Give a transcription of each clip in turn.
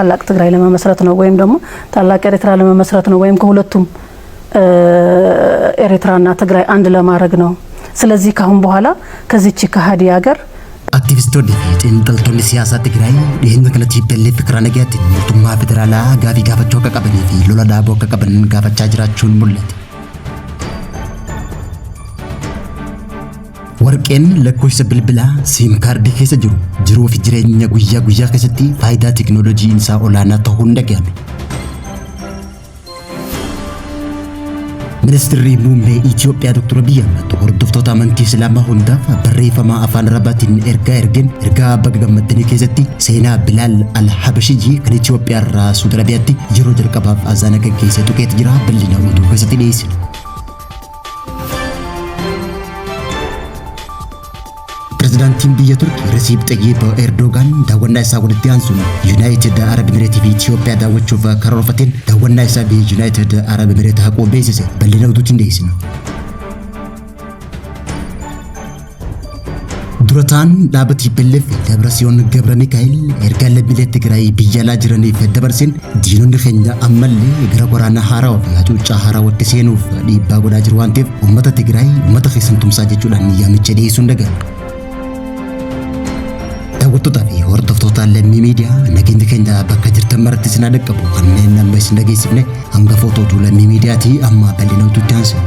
ታላቅ ትግራይ ለመመስረት ነው ወይም ደግሞ ታላቅ ኤርትራ ለመመስረት ነው ወይም ከሁለቱም ኤርትራና ትግራይ አንድ ለማድረግ ነው። ስለዚህ ካሁን በኋላ ከዚህች ከሃዲ ሀገር አክቲቪስቶች xiinxaltoonni siyaasaa Tigraay dhiyeenya kana TPLF fikiraa nagayaatiin mootummaa federaalaa gaafii gaafachuu akka qabanii fi lola dhaabuu akka qaban gaafachaa jiraachuun mul'ate. Warqeen lakkoofsa bilbilaa siim kaardii keessa jiruu fi jireenya guyyaa guyyaa keessatti faayidaa teknooloojii isaa olaanaa ta'uun dhagahame. Ministeerri muummee Itoophiyaa Dr. Abiy Ahmed hordoftoota amantii Islaamaa hundaaf barreeffama afaan Arabaatiin ergaa baga gammaddanii keessatti seenaa Bilaal al-Habashiyyi kan Itoophiyaa irraa Suudi Arabiyaatti yeroo jalqabaaf azaana gaggeessee tuqeetu jira. Bal'ina oduu keessatti dhiyeessina. Pirezidaantiin biyya Turkii Resiip Xayyib Erdogan daawwannaa isaa walitti aansuun Yuunaayitid Arab Emireetii fi Itoophiyaa daawwachuuf karoorfateen daawwannaa isaa biyya Yuunaayitid Arab Emireetii haquu beeksise. Bal'ina oduutiin dhiyeessina. Durataan dhaaba TPLF Dabratsiyoon Gabra Mikaa'el ergaa lammiilee Tigraay biyya alaa jiraniif dabarseen diinonni keenya ammallee gara waraana haaraa fi hacuuccaa haaraawatti seenuuf dhiibbaa godhaa jiru waan ta'eef uummata Tigraay uummata keessan tumsaa jechuudhaan yaamicha dhiyeessuun dhaga'ame. Daawwattoota fi hordoftoota lammii miidiyaa nageenya keenya bakka jirtan maratti isin dhaqqabu kanneen amma isin dhageessifne hanga footoo lammii miidiyaatii amma bal'ina oduutti aansina.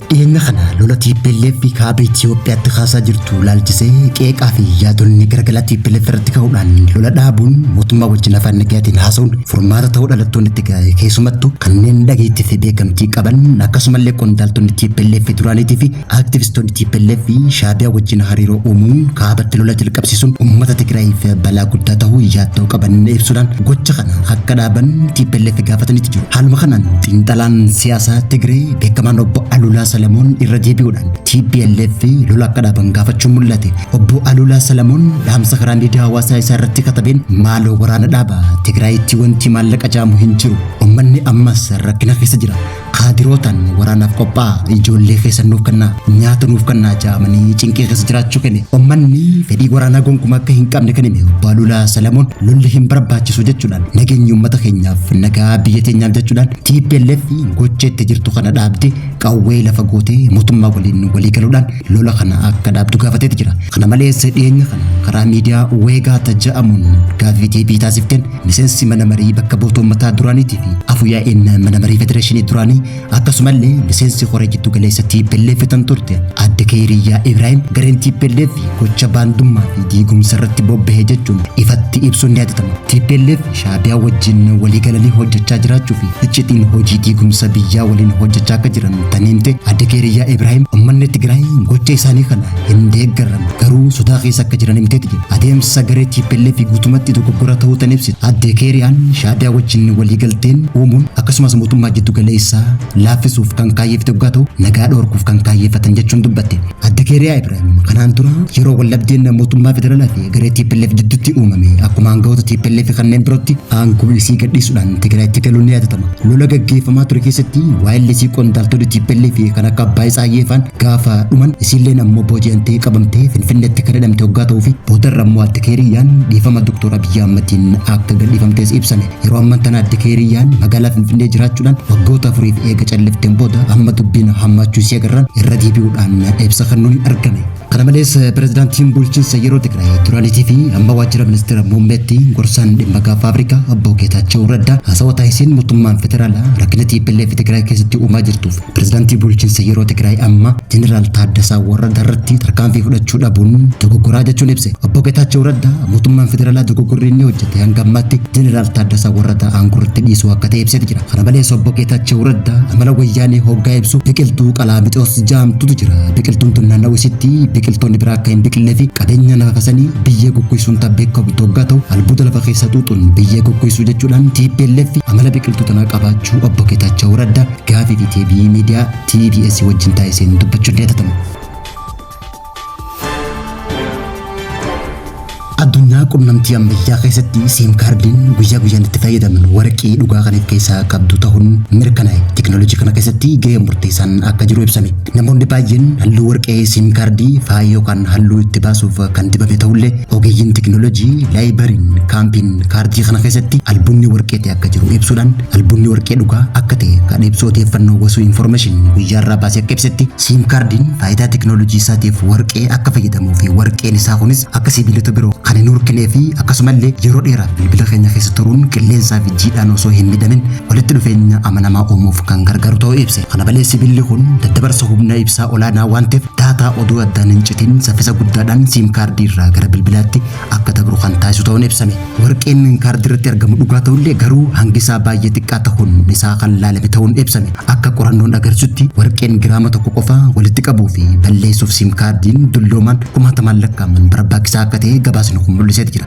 Dhiyeenya kana lola TPLF kaaba Itoophiyaatti kaasaa jirtu laalchisee qeeqaa fi yaadonni garagaraa TPLF irratti ka'uudhaan lola dhaabuun mootummaa wajjin afaan nagayaatiin haasa'uun furmaata ta'uu dhalattoonni Tigraay keessumattuu kanneen dhageettii fi beekamtii qaban akkasumallee qondaaltonni TPLF duraaniitii fi aktivistoonni TPLF Shaabiyaa wajjin hariiroo uumuun kaabatti lola jalqabsiisuun uummata Tigraayiif balaa guddaa ta'uu yaaddoo qaban ibsuudhaan gocha kana akka dhaaban TPLF gaafataniitu jiru. Haaluma kanaan xiinxalaan siyaasaa Tigraay beekamaan obbo Alulaa Salamoon irra deebi'uudhaan TPLF lola akka dhaaban gaafachuun mul'ate. Obbo Alulaa Salamoon dhaamsa karaa miidiyaa hawaasaa isaa irratti katabeen maaloo waraana dhaaba Tigraayitti wanti maallaqa jaamu hin jiru. Uummanni ammas rakkina keessa jira. Kaadirootaan waraanaaf qophaa'a ijoollee keessan nuuf kennaa nyaata nuuf kennaa jaamanii cinqii keessa jiraachuu kenne. Uummanni fedhii waraanaa gonkumaa akka hin qabne kan hime obbo Alulaa Salamoon lolli hin barbaachisu jechuudhaan nageenyi uummata keenyaaf nagaa biyya teenyaaf jechuudhaan TPLF gocha itti jirtu kana dhaabde qawwee lafa gootee mootummaa waliin walii galuudhaan lola kana akka dhaabdu gaafateeti jira. Kana malees dhiyeenya kana karaa miidiyaa Weegaa jedhamuun gaaffii deebii taasifteen miseensi mana marii bakka buutuu uummataa duraaniitii fi afuyyaa'een mana marii federeeshinii duraanii akkasumallee miseensi koree jiddu galeessa TPLF tan turte adde Keeriyaa Ibraahim gareen TPLF gocha baandummaa fi diigumsa irratti bobba'ee jechuun ifatti ibsuun ni yaadatama. TPLF Shaabiyaa wajjin walii galanii hojjechaa jiraachuu fi iccitiin hojii diigumsa biyyaa waliin hojjechaa akka jiran taniimte adde Keeriyaa Ibraahim uummanni Tigraay gocha isaanii kana hin deeggaran garuu sodaa keessa akka jiran himteeti jira. Adeemsa garee TPLF guutumatti dogoggora ta'uu tan ibsite adde Keeriyaan Shaabiyaa wajjin walii galteen uumuun akkasumas mootummaa jiddu galeessaa laaffisuuf kan kaayyeeffate waggaa ta'u nagaa dhoorkuuf kan kaayyeeffatan jechuun dubbatte. Adde Keeriyaa Ibraahim kanaan dura yeroo wallabdeen mootummaa federaalaa fi garee TPLF jidduutti uumame akkuma aangawoota TPLF kanneen birootti aangoo isii gadhiisuudhaan Tigraayitti galuun ni yaadatama. Lola gaggeeffamaa ture keessatti waa'illi isii qondaaltonni TPLF kan akka Abbaay Tsaayyeefaan gaafa dhuman isiilleen ammoo booji'amtee qabamtee Finfinneetti kan hidhamte waggaa ta'uu fi boodarra ammoo adde Keeriyaan dhiifama Dr. Abiy Ahmediin akka gadhiifamtees ibsame. Yeroo ammaa tana adde Keeriyaan magaalaa Finfinnee jiraachuudhaan waggoota afuriif eega callifteen booda amma dubbiin hammachuu isii agarran irra deebi'uudhaan ibsa kennuun argame. Kana malees pirezidaantiin bulchiinsa yeroo Tigraay duraaniitii fi amma waajjira ministeera muummeetti gorsaan dhimma gaafa Afrikaa obbo Geetaachoo Raddaa haasawaa taasiseen mootummaan federaalaa rakkina TPLF Tigraay keessatti uumaa jirtuuf pirezidaantii bulchiinsa yeroo Tigraay amma Jeneraal Taaddasaa Warradaa irratti tarkaanfii fudhachuu dhabuun dogoggoraa jechuun ibse. Obbo Geetaachoo Raddaa mootummaan federaalaa dogoggorri inni hojjete hanga ammaatti Jeneraal Taaddasaa Warradaa aangootti dhiisuu akka ta'e ibseeti jira. Kana malees obbo Geetaachoo Raddaa amala wayyaanee hoggaa ibsu biqiltuu qalaamixoos jaamtutu jira. Biqiltuun tun naannawisitti biqiltoonni biraa akka hin biqillee fi qabeenya nafasanii biyya goggoisuun beekamu waggaa ta'u albuuda lafa keessa xuuxuun biyya goggoisuu jechuudhaan TPLF amala biqiltuu tanaa qabaachuu obbo Geetaachoo Raddaa gaafii fi deebii miidiyaa TBS wajjin taasiseen dubbachuun ni yaadatama. Addunyaa qunnamtii ammayyaa keessatti siim kaardiin guyyaa guyyaan itti fayyadamnu warqee dhugaa kan keessaa qabdu ta'uun mirkanaa'e. Teknooloojii kana keessatti gahee murteessaan akka jiru ibsame. Namoonni baay'een halluu warqee siim kaardii faaya yookaan halluu itti baasuuf kan dibame ta'ullee ogeeyyiin teknooloojii laayibariin kaampiin kaardii kana keessatti albuunni warqeetii akka jiru ibsuudhaan albuunni warqee dhugaa akka ta'e kan ibsu odeeffannoo gosa infoormeeshin guyyaarraa baasee akka ibsetti siim kaardiin faayidaa teknooloojii isaatiif warqee akka fayyadamuu fi warqeen isaa kunis akka sibiilota biroo kan hin urkinee fi akkasumallee yeroo dheeraaf bilbila keenya keessa turuun qilleensaa fi jiidhaan osoo hin miidhamin walitti dhufeenya amanamaa uumuuf kan gargaaru ta'uu ibse. Kana malees sibiilli kun daddabarsa humna ibsaa olaanaa waan ta'eef daataa oduu addaan hin citin saffisa guddaadhaan siim kaardii irraa gara bilbilaatti akka dabru kan taasisu ta'uun ibsame. Warqeen kaardii irratti argamu dhugaa ta'ullee garuu hangi isaa baay'ee xiqqaa ta'uun isaa kan laalame ta'uun ibsame. Akka qorannoon agarsiisutti warqeen giraama tokko qofa walitti qabuu fi balleessuuf siim kaardiin dulloomaan kumaatamaan lakkaa'aman barbaachisaa akka ta'e gabaasni kun mul'isee jira.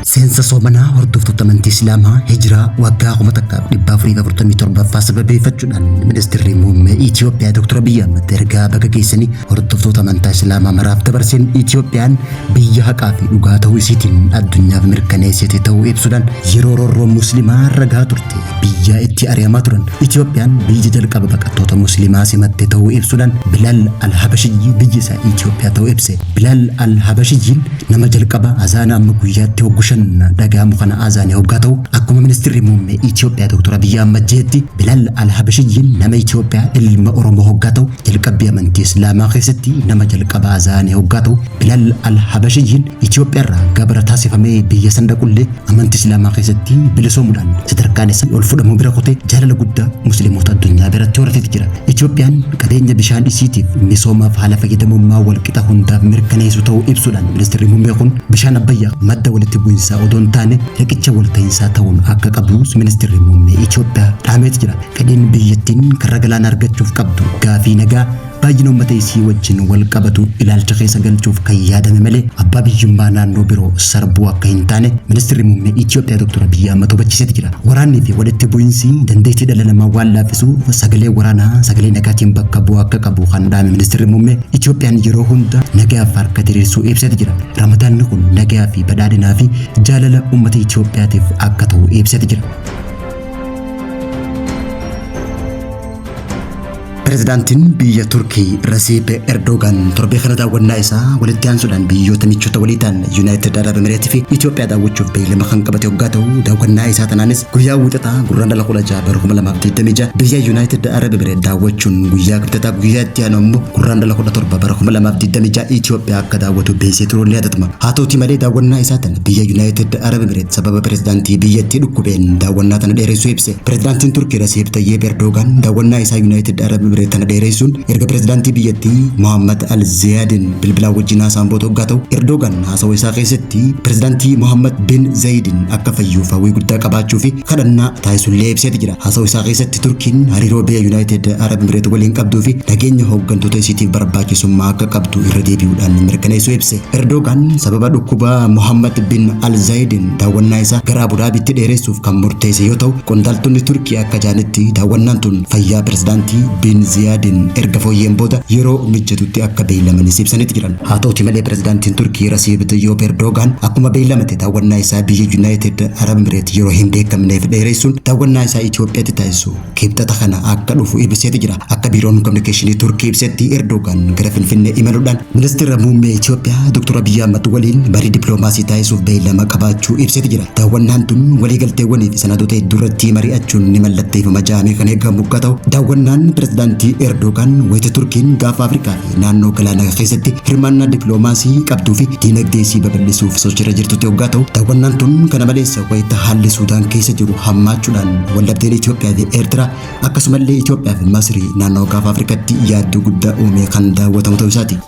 Seensa soomanaa hordoftoota amantii Islaamaa hijiraa waggaa 1447ffaa sababeeffachuudhaan ministeerri muummee Itoophiyaa Dr. Abiy Ahmed ergaa baga geessanii hordoftoota amantaa Islaamaa maraaf dabarseen Itoophiyaan biyya haqaa fi dhugaa ta'uu isiitiin addunyaaf mirkaneessite ta'uu ibsuudhaan yeroo roorroo musliimaa ragaa turte biyya itti ari'amaa turan Itoophiyaan biyya jalqaba baqattoota musliimaa simatte ta'uu ibsuudhaan Bilaal al-Habashiyyi biyyi isaa Itoophiyaa ta'uu ibse. Bilaal al-Habashiyyiin nama jalqaba azaana amma guyyaatti hoggushan dhagahamu kana azaanii hoggaa ta'u akkuma ministeerri muummee Itoophiyaa Dr. Abiy Ahmed jedhetti Bilaal al-Habashiyyiin nama Itoophiyaa ilma Oromoo hoggaa ta'u jalqabbii amantii Islaamaa keessatti nama jalqaba azaanii hoggaa ta'u Bilaal al-Habashiyyiin Itoophiyaarraa gabra taasifamee biyya san dhaqullee amantii Islaamaa keessatti bilisoomuudhaan sadarkaan isaa ol fudhamuu bira kutee jaalala guddaa musliimoota addunyaa biratti horatee jira. Itoophiyaan qabeenya bishaan isiitiif misoomaaf haala fayyadamummaa walqixa hundaaf mirkaneessu ta'uu ibsuudhaan ministeerri muummee kun bishaan Abbayyaa madda walitti bu'insaa odoo hin taane riqicha walta'iinsaa ta'uun akka qabus ministeerri muummee Itoophiyaa dhaamee jira. Fedhiin biyyattiin karra galaanaa argachuuf qabdu gaafii nagaa baay'ina uummata isii wajjin wal qabatu ilaalcha keessa galchuuf kan yaadame malee abbaa biyyummaa naannoo biroo sarbuu akka hin taane ministeerri muummee Itoophiyaa Dr. Abiy Ahmed hubachiisee jira. Waraannii fi walitti bu'insi dandeettii dhala namaa waan laaffisuuf sagalee waraanaa sagalee nagaatiin bakka bu'uu akka qabu kan dhaame ministeerri muummee Itoophiyaan yeroo hunda nagaaf harka diriirsuu ibsee jira. Ramadaanni kun nagaa fi badhaadhinaa fi jaalala uummata Itoophiyaatiif akka ta'u ibsee jira. Pirezidaantiin biyya Turkii Rasiib Erdogan torbee kana daawwannaa isaa walitti aansuudhaan biyyoota michoota walii ta'an Yuunaayitid Arab Emireetii fi Itoophiyaa daawwachuuf beellama kan qabate hoggaa ta'u daawwannaa isaa tanaanis guyyaa wiixataa gurraandhala 16 bara 2026 biyya Yuunaayitid Arab Emireet daawwachuun guyyaa kibxataa guyyaa itti aanu immoo gurraandhala 17 bara 2026 Itoophiyaa akka daawwatu beeksisee turuun yaadatama. Haa ta'uutii malee daawwannaa isaa tana biyya Yuunaayitid Arab Emireet sababa pirezidaantii biyyattii dhukkubeen daawwannaa tana dheeressuu ibse. Pirezidaantiin Turkii Rasiib Tayyip Erdogan daawwannaa isaa Yuunaayitid Arab tana dheeressuun erga pirezidaantii biyyattii Mohammad Al-Zayedin bilbilaa wajjin haasa'an booda hoggaa ta'u Erdogan haasawaa isaa keessatti pirezidaantii Mohammad bin Zayedin akka fayyuuf hawwii guddaa qabaachuu fi kadhannaa taasisullee ibsee jira. Haasawaa isaa keessatti Turkiin hariiroo biyya Yuunaayitid Arab Emireet waliin qabduu fi nageenya hooggantoota isiitiif barbaachisummaa akka qabdu irra deebi'uudhaan mirkaneessuu ibse. Erdogan sababa dhukkuba Mohammad bin Al-Zayedin daawwannaa isaa gara Abu Dhaabiitti dheeressuuf kan murteesse yoo ta'u qondaaltonni Turkii akka jaanitti daawwannaan tun fayyaa pirezidaantii bin Zayedin erga fooyyeen booda yeroo mijjatutti akka beellamanis ibsanitti jiran. Haa ta'uutii malee pirezidaantiin Turkii Rasiib Tayyip Erdogan akkuma beellamate daawwannaa isaa biyya Yuunaayitid Arab Emireet yeroo hin beekamneef dheeressuun daawwannaa isaa Itoophiyaatti taasisu kibxata kana akka dhufu ibsee jira. Akka biiroon kominikeeshinii Turkii ibsetti Erdogan gara Finfinnee imaluudhaan ministeera muummee Itoophiyaa Dr. Abiy Ahmed waliin marii dippiloomaasii taasisuuf beellama qabaachuu ibsee jira. Daawwannaan tun waliigalteewwanii fi sanadoota hedduurratti mari'achuun ni mallatteeffama jedhamee kan eegamu akka ta'u daawwannaan pirezidaantii Erdogan wayita Turkiin gaafa Afrikaa fi naannoo galaanaa keessatti hirmaannaa dippiloomaasii qabduu fi diinagdee isii babal'isuuf sochirra jirtutti hoggaa ta'u daawwannaan tun kana malees wayita haalli Suudaan keessa jiru hammaachuudhaan waldhabdeen Itoophiyaa fi Eertiraa akkasumallee Itoophiyaa fi Masrii naannoo gaafa Afrikaatti yaaddoo guddaa uume kan daawwatamu ta'uu isaati.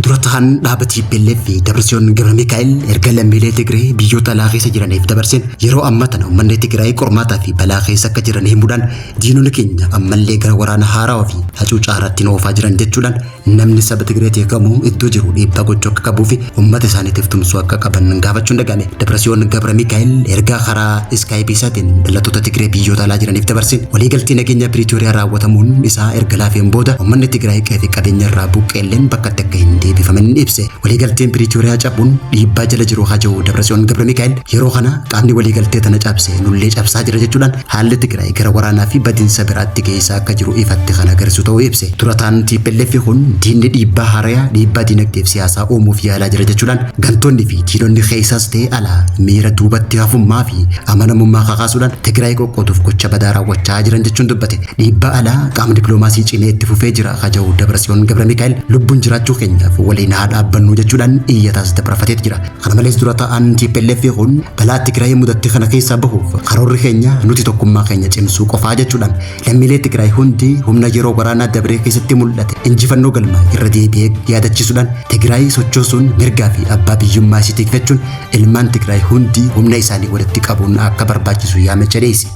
dura Durataan dhaabbatii TPLF fi Dabratsiyoon Gabra Mikaa'el erga lammiilee Tigree biyyoota alaa keessa jiraniif dabarsan yeroo ammaa tana uummanni Tigraay qormaataa fi balaa keessa akka jiran himuudhaan diinonni keenya ammallee gara waraana haarawaa fi hacuucaa irratti oofaa jiran jechuudhaan namni saba Tigreetii kamuu iddoo jiru dhiibbaa gochuu akka qabuu fi uummata isaaniitiif tumsuu akka qaban gaafachuun dhagahame. Dabratsiyoon Gabra Mikaa'el ergaa karaa iskaayipii isaatiin dhalattoota Tigree biyyoota alaa jiraniif dabarsan waliigaltee nageenya Piriitooriyaa raawwatamuun isaa erga laafeen booda uummanni Tigraay qe'ee fi qabeenya irraa buqqeelleen bakka akka hin deebifaman ibse. Waliigalteen Piriitooriyaa cabuun dhiibbaa jala jiru haja'u Dabratsiyoon Gabra Mikaa'el yeroo kana qaamni waliigaltee tana cabse nullee cabsaa jira jechuudhaan haalli Tigraay gara waraanaa fi badiinsa biraatti geessaa akka jiru ifatti kan agarsiisu ta'uu ibse. Durataan TPLF kun diinni dhiibbaa haaraa dhiibbaa diinagdee fi siyaasaa uumuuf yaalaa jira jechuudhaan gantoonni fi diinonni keessaas ta'e alaa miira duubatti hafummaa fi amanamummaa kakaasuudhaan Tigraay qoqqootuuf gocha badaa raawwachaa jiran jechuun dubbate. Dhiibbaa alaa qaama dippiloomaasii cimee itti fufee jira haja'u Dabratsiyoon Gabra Mikaa'el lubbuun jiraachuu keenyaaf waliin haa dhaabbannu jechuudhaan iyyataas dabarfatee jira. Kana malees durataan TPLF kun balaa Tigraay mudatte kana keessaa bahuuf karoorri keenya nuti tokkummaa keenya cimsuu qofaa jechuudhaan lammiilee Tigraay hundi humna yeroo waraanaa dabree keessatti mul'ate injifannoo galmaa irra deebi'ee yaadachiisuudhaan Tigraay sochoosuun mirgaa fi abbaa biyyummaa isii tikfachuun ilmaan Tigraay hundi humna isaanii walitti qabuun akka barbaachisu yaamicha dhiyeesse.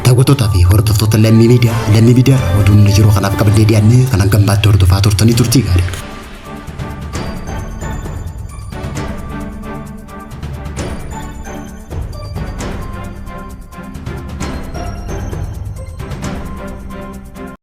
Daawwattootaa fi hordoftoota Lammii Miidiyaa oduun yeroo kanaaf qabannee dhiyaanne kan hanga ammaatti hordofaa turtanii turtii gaarii.